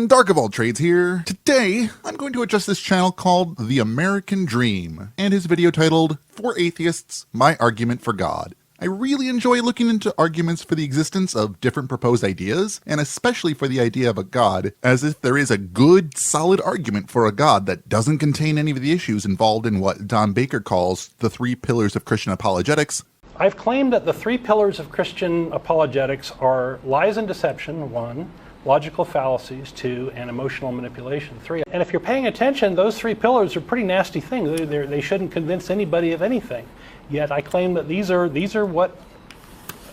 everyone, DarkOfAllTrades here. Today, I'm going to address this channel called The American Dream, and his video titled, For Atheists, My Argument for God. I really enjoy looking into arguments for the existence of different proposed ideas, and especially for the idea of a God, as if there is a good, solid argument for a God that doesn't contain any of the issues involved in what Don Baker calls the 3 pillars of Christian apologetics. I've claimed that the 3 pillars of Christian apologetics are lies and deception, 1, logical fallacies, 2, and emotional manipulation, 3. And if you're paying attention, those 3 pillars are pretty nasty things. They shouldn't convince anybody of anything. Yet I claim that these are what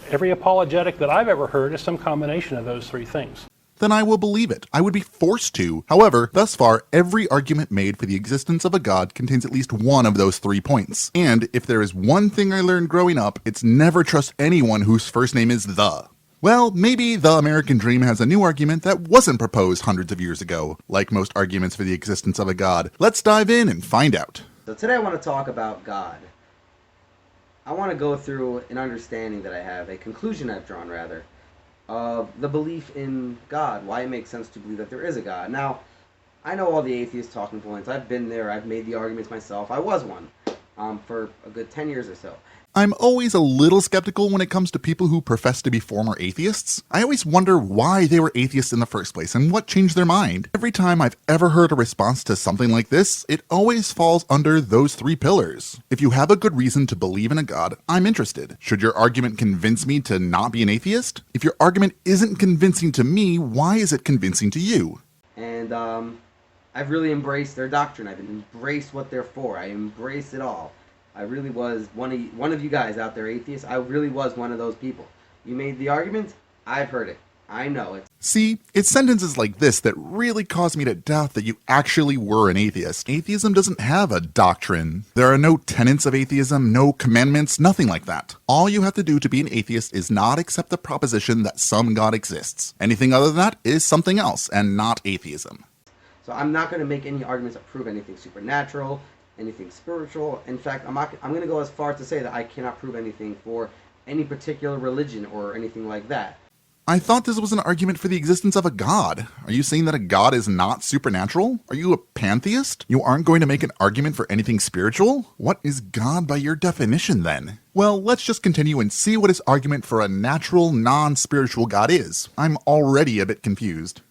every apologetic that I've ever heard is some combination of those 3 things. Then I will believe it. I would be forced to. However, thus far, every argument made for the existence of a God contains at least one of those 3 points. And if there is one thing I learned growing up, it's never trust anyone whose first name is the. Well, maybe the American Dream has a new argument that wasn't proposed hundreds of years ago. Like most arguments for the existence of a God. Let's dive in and find out. So today I want to talk about God. I want to go through an understanding that I have, a conclusion I've drawn rather, of the belief in God, why it makes sense to believe that there is a God. Now, I know all the atheist talking points. I've been there. I've made the arguments myself. I was one for a good 10 years or so. I'm always a little skeptical when it comes to people who profess to be former atheists. I always wonder why they were atheists in the first place and what changed their mind. Every time I've ever heard a response to something like this, it always falls under those 3 pillars. If you have a good reason to believe in a God, I'm interested. Should your argument convince me to not be an atheist? If your argument isn't convincing to me, why is it convincing to you? And I've really embraced their doctrine. I've embraced what they're for. I embrace it all. I really was one of you guys out there, atheists. I really was one of those people. You made the argument, I've heard it. I know it. See, it's sentences like this that really cause me to doubt that you actually were an atheist. Atheism doesn't have a doctrine. There are no tenets of atheism, no commandments, nothing like that. All you have to do to be an atheist is not accept the proposition that some God exists. Anything other than that is something else and not atheism. So I'm not going to make any arguments that prove anything supernatural, anything spiritual. In fact, I'm going to go as far as to say that I cannot prove anything for any particular religion or anything like that. I thought this was an argument for the existence of a God. Are you saying that a God is not supernatural? Are you a pantheist? You aren't going to make an argument for anything spiritual? What is God by your definition then? Well, let's just continue and see what his argument for a natural, non-spiritual God is. I'm already a bit confused.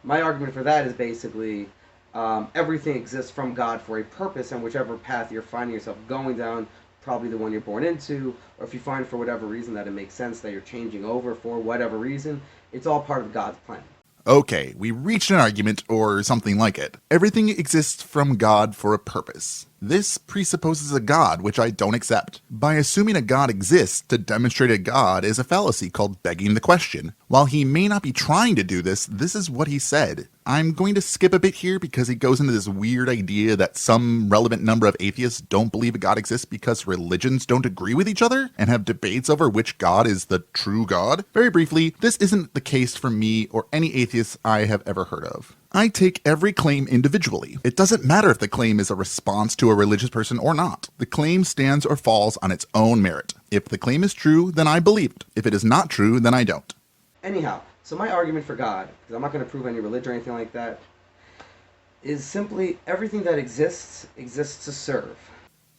My argument for that is basically everything exists from God for a purpose, and whichever path you're finding yourself going down, probably the one you're born into, or if you find for whatever reason that it makes sense that you're changing over for whatever reason, it's all part of God's plan. Okay, we reached an argument, or something like it. Everything exists from God for a purpose. This presupposes a God, which I don't accept. By assuming a God exists to demonstrate a God is a fallacy called begging the question. While he may not be trying to do this, this is what he said. I'm going to skip a bit here because he goes into this weird idea that some relevant number of atheists don't believe a God exists because religions don't agree with each other and have debates over which God is the true God. Very briefly, this isn't the case for me or any atheists I have ever heard of. I take every claim individually. It doesn't matter if the claim is a response to a religious person or not. The claim stands or falls on its own merit. If the claim is true, then I believe it. If it is not true, then I don't. Anyhow, so my argument for God, because I'm not going to prove any religion or anything like that, is simply everything that exists to serve.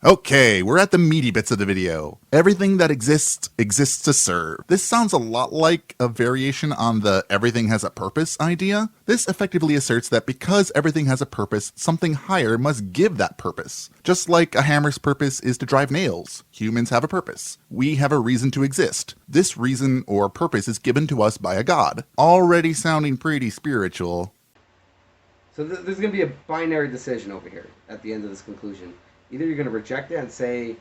Okay, we're at the meaty bits of the video. Everything that exists to serve. This sounds a lot like a variation on the everything has a purpose idea. This effectively asserts that because everything has a purpose, something higher must give that purpose. Just like a hammer's purpose is to drive nails. Humans have a purpose. We have a reason to exist. This reason or purpose is given to us by a God. Already sounding pretty spiritual. So there's going to be a binary decision over here at the end of this conclusion. Either you're going to reject it and say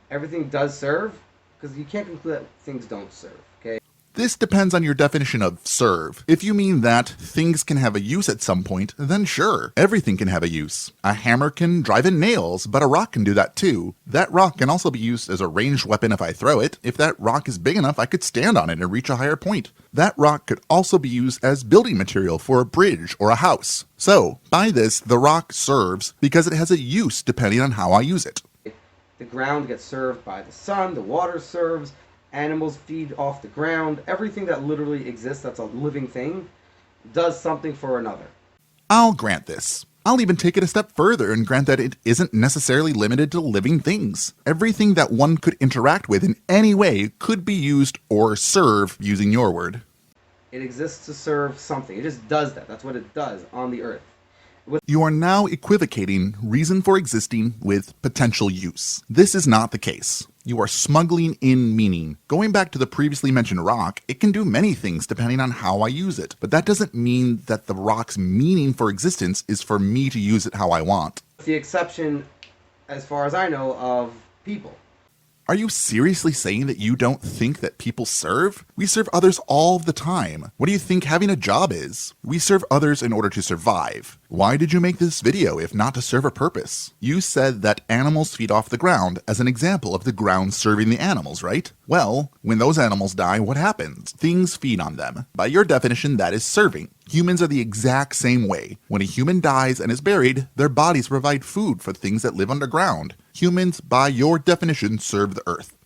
everything does serve, because you can't conclude that things don't serve, okay? This depends on your definition of serve. If you mean that things can have a use at some point, then sure, everything can have a use. A hammer can drive in nails, but a rock can do that too. That rock can also be used as a ranged weapon if I throw it. If that rock is big enough, I could stand on it and reach a higher point. That rock could also be used as building material for a bridge or a house. So, by this, the rock serves because it has a use depending on how I use it. The ground gets served by the sun, the water serves, animals feed off the ground, everything that literally exists that's a living thing does something for another. I'll grant this. I'll even take it a step further and grant that it isn't necessarily limited to living things. Everything that one could interact with in any way could be used or serve, using your word. It exists to serve something. It just does that. That's what it does on the earth. You are now equivocating reason for existing with potential use. This is not the case. You are smuggling in meaning. Going back to the previously mentioned rock, it can do many things depending on how I use it, but that doesn't mean that the rock's meaning for existence is for me to use it how I want. With the exception, as far as I know, of people. Are you seriously saying that you don't think that people serve? We serve others all the time. What do you think having a job is? We serve others in order to survive. Why did you make this video if not to serve a purpose? You said that animals feed off the ground as an example of the ground serving the animals, right? Well, when those animals die, what happens? Things feed on them. By your definition, that is serving. Humans are the exact same way. When a human dies and is buried, their bodies provide food for things that live underground. Humans, by your definition, serve the earth.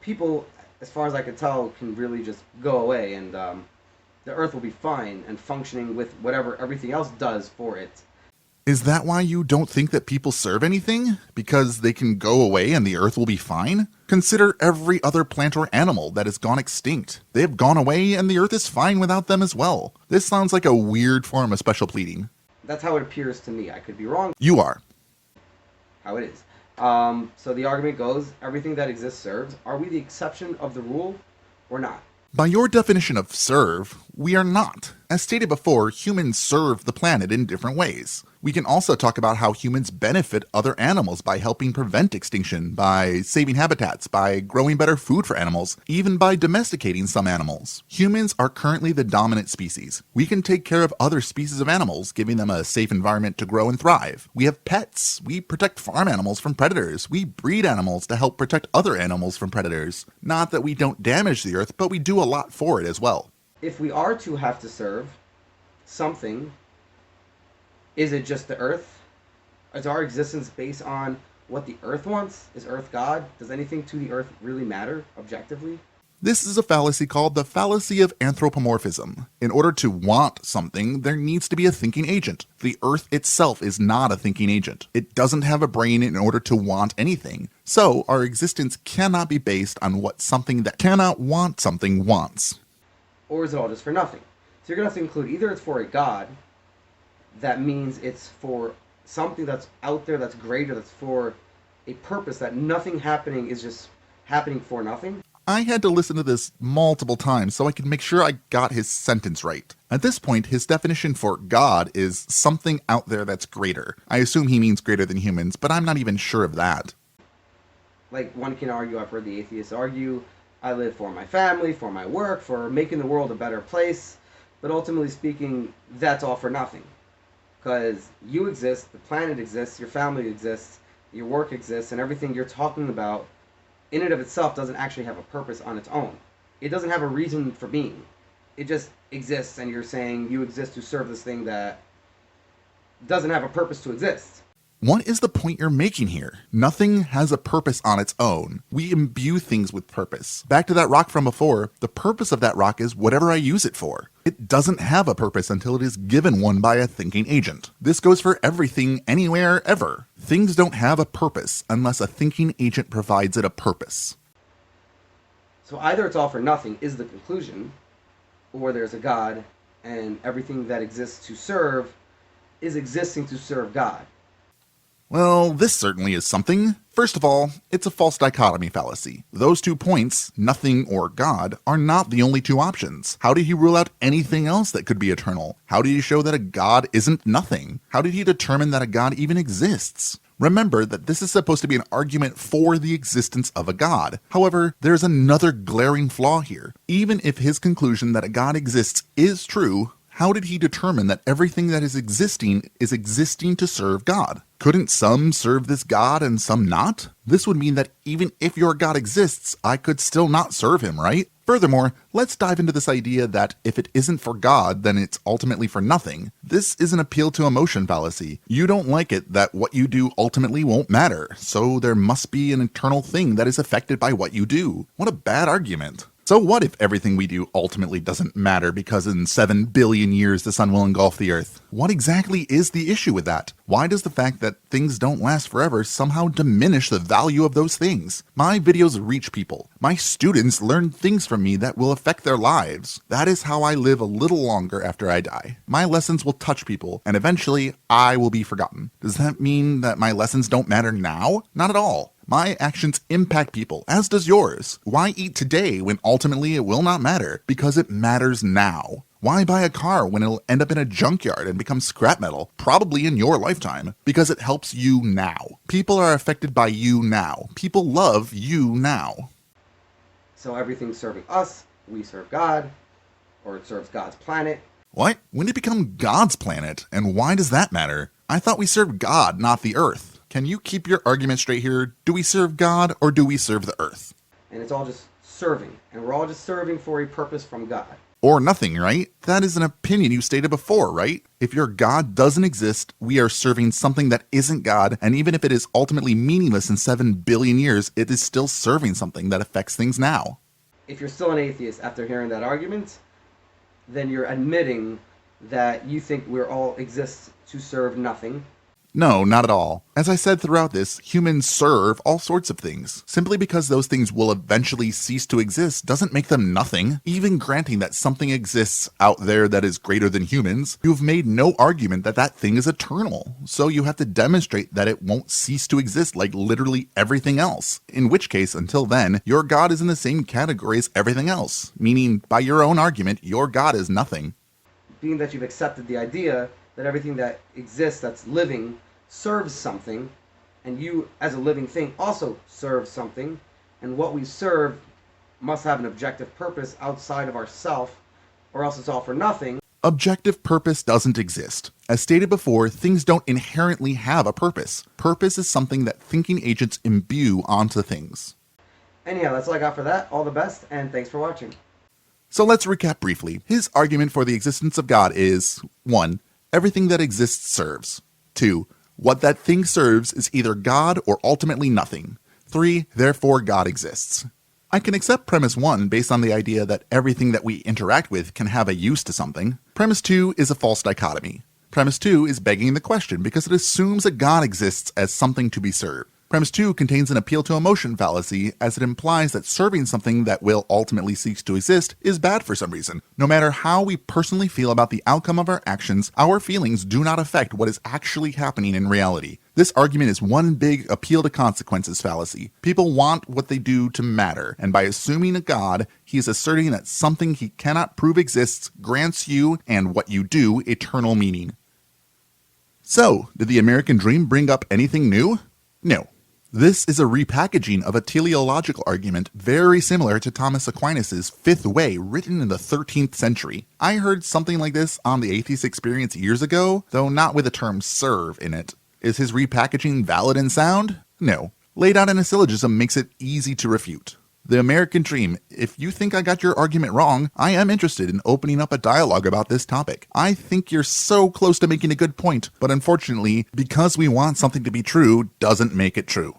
People, as far as I can tell, can really just go away and the earth will be fine and functioning with whatever everything else does for it. Is that why you don't think that people serve anything? Because they can go away and the earth will be fine? Consider every other plant or animal that has gone extinct. They have gone away and the earth is fine without them as well. This sounds like a weird form of special pleading. That's how it appears to me. I could be wrong. You are. How it is. So the argument goes, everything that exists serves. Are we the exception of the rule or not? By your definition of serve, we are not. As stated before, humans serve the planet in different ways. We can also talk about how humans benefit other animals by helping prevent extinction, by saving habitats, by growing better food for animals, even by domesticating some animals. Humans are currently the dominant species. We can take care of other species of animals, giving them a safe environment to grow and thrive. We have pets. We protect farm animals from predators. We breed animals to help protect other animals from predators. Not that we don't damage the earth, but we do a lot for it as well. If we are to have to serve something, is it just the earth? Is our existence based on what the earth wants? Is earth God? Does anything to the earth really matter objectively? This is a fallacy called the fallacy of anthropomorphism. In order to want something, there needs to be a thinking agent. The earth itself is not a thinking agent. It doesn't have a brain in order to want anything. So our existence cannot be based on what something that cannot want something wants. Or is it all just for nothing? So you're going to have to include either it's for a God, that means it's for something that's out there that's greater, that's for a purpose, that nothing happening is just happening for nothing. I had to listen to this multiple times so I could make sure I got his sentence right. At this point, his definition for God is something out there that's greater. I assume he means greater than humans, but I'm not even sure of that. Like one can argue, I've heard the atheists argue, I live for my family, for my work, for making the world a better place, but ultimately speaking, that's all for nothing. Because you exist, the planet exists, your family exists, your work exists, and everything you're talking about in and of itself doesn't actually have a purpose on its own. It doesn't have a reason for being. It just exists, and you're saying you exist to serve this thing that doesn't have a purpose to exist. What is the point you're making here? Nothing has a purpose on its own. We imbue things with purpose. Back to that rock from before, the purpose of that rock is whatever I use it for. It doesn't have a purpose until it is given one by a thinking agent. This goes for everything, anywhere, ever. Things don't have a purpose unless a thinking agent provides it a purpose. So either it's all for nothing is the conclusion, or there's a God, and everything that exists to serve is existing to serve God. Well, this certainly is something. First of all, it's a false dichotomy fallacy. Those 2 points, nothing or God, are not the only 2 options. How did he rule out anything else that could be eternal? How did he show that a God isn't nothing? How did he determine that a God even exists? Remember that this is supposed to be an argument for the existence of a God. However, there's another glaring flaw here. Even if his conclusion that a God exists is true, how did he determine that everything that is existing to serve God? Couldn't some serve this God and some not? This would mean that even if your God exists, I could still not serve him, right? Furthermore, let's dive into this idea that if it isn't for God, then it's ultimately for nothing. This is an appeal to emotion fallacy. You don't like it that what you do ultimately won't matter, so there must be an internal thing that is affected by what you do. What a bad argument. So what if everything we do ultimately doesn't matter because in 7 billion years the sun will engulf the earth? What exactly is the issue with that? Why does the fact that things don't last forever somehow diminish the value of those things? My videos reach people. My students learn things from me that will affect their lives. That is how I live a little longer after I die. My lessons will touch people, and eventually I will be forgotten. Does that mean that my lessons don't matter now? Not at all. My actions impact people, as does yours. Why eat today when ultimately it will not matter? Because it matters now. Why buy a car when it'll end up in a junkyard and become scrap metal, probably in your lifetime? Because it helps you now. People are affected by you now. People love you now. So everything's serving us, we serve God, or it serves God's planet. What? When did it become God's planet? And why does that matter? I thought we served God, not the earth. Can you keep your argument straight here? Do we serve God or do we serve the earth? And it's all just serving. And we're all just serving for a purpose from God. Or nothing, right? That is an opinion you stated before, right? If your God doesn't exist, we are serving something that isn't God, and even if it is ultimately meaningless in 7 billion years, it is still serving something that affects things now. If you're still an atheist after hearing that argument, then you're admitting that you think we're all exist to serve nothing. No, not at all. As I said throughout this, humans serve all sorts of things. Simply because those things will eventually cease to exist doesn't make them nothing. Even granting that something exists out there that is greater than humans, you've made no argument that that thing is eternal. So you have to demonstrate that it won't cease to exist like literally everything else. In which case, until then, your God is in the same category as everything else. Meaning, by your own argument, your God is nothing. Being that you've accepted the idea that everything that exists that's living serves something, and you as a living thing also serve something, and what we serve must have an objective purpose outside of ourself, or else it's all for nothing. Objective purpose doesn't exist. As stated before, things don't inherently have a purpose. Purpose is something that thinking agents imbue onto things. Anyhow, that's all I got for that. All the best, and thanks for watching. So let's recap briefly. His argument for the existence of God is 1. Everything that exists serves. 2. What that thing serves is either God or ultimately nothing. 3. Therefore God exists. I can accept premise 1 based on the idea that everything that we interact with can have a use to something. Premise 2 is a false dichotomy. Premise 2 is begging the question because it assumes that God exists as something to be served. Premise 2 contains an appeal to emotion fallacy, as it implies that serving something that will ultimately cease to exist is bad for some reason. No matter how we personally feel about the outcome of our actions, our feelings do not affect what is actually happening in reality. This argument is one big appeal to consequences fallacy. People want what they do to matter, and by assuming a God, he is asserting that something he cannot prove exists grants you and what you do eternal meaning. So, did the American dream bring up anything new? No. This is a repackaging of a teleological argument very similar to Thomas Aquinas' Fifth Way written in the 13th century. I heard something like this on the Atheist Experience years ago, though not with the term serve in it. Is his repackaging valid and sound? No. Laid out in a syllogism makes it easy to refute. The American Dream, if you think I got your argument wrong, I am interested in opening up a dialogue about this topic. I think you're so close to making a good point, but unfortunately, because we want something to be true doesn't make it true.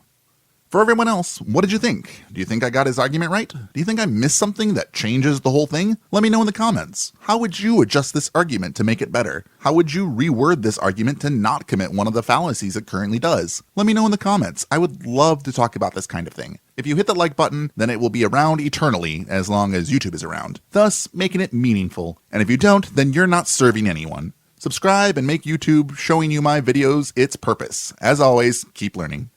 For everyone else, what did you think? Do you think I got his argument right? Do you think I missed something that changes the whole thing? Let me know in the comments. How would you adjust this argument to make it better? How would you reword this argument to not commit one of the fallacies it currently does? Let me know in the comments. I would love to talk about this kind of thing. If you hit the like button, then it will be around eternally as long as YouTube is around, thus making it meaningful. And if you don't, then you're not serving anyone. Subscribe and make YouTube showing you my videos its purpose. As always, keep learning.